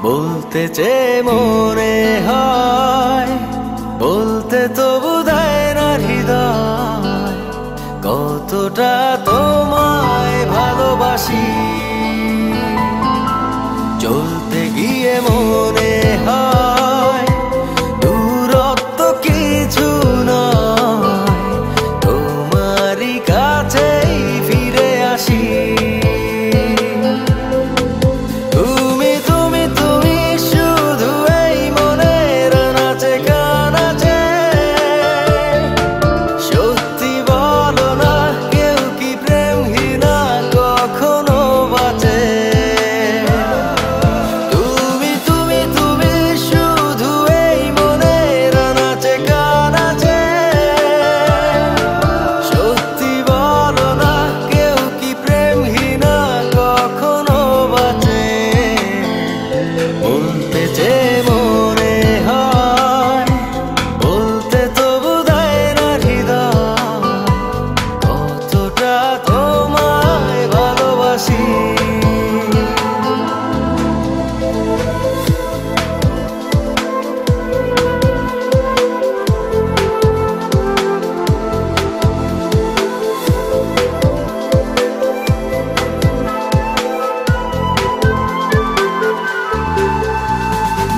বলতে যে মনে হয় বলতে তবু দেয় না হৃদয়, কতটা তোমায় ভালোবাসি। চলতে গিয়ে মনে হয় দূরত্ব কিছু নয়, তোমারই কাছেই ফিরে আসি।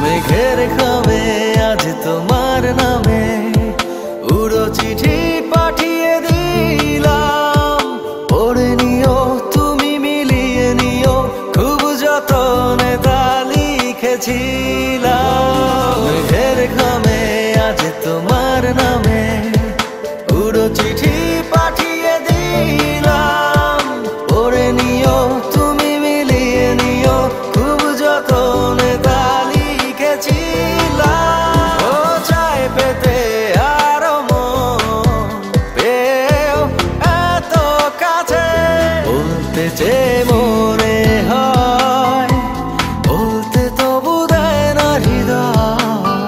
মেঘের খামে আজ তোমার নামে উড়ো চিঠি পাঠিয়ে দিলাম, পড়ে নিও তুমি মিলিয়ে নিও, খুব যতনে তা লিখেছিলাম। মেঘের খামে আজ তোমার নামে উড়ো চিঠি পাঠিয়ে দিলাম, পড়ে নিও তুমি মিলিয়ে নিও, খুব যতনে তা যে মনে হয় বলতে তবু দেয় না হৃদয়,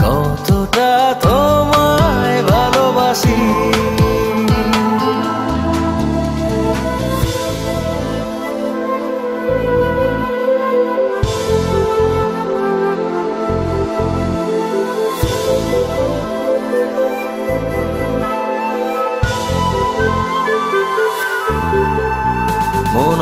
কতটা তোমায় ভালোবাসি। মন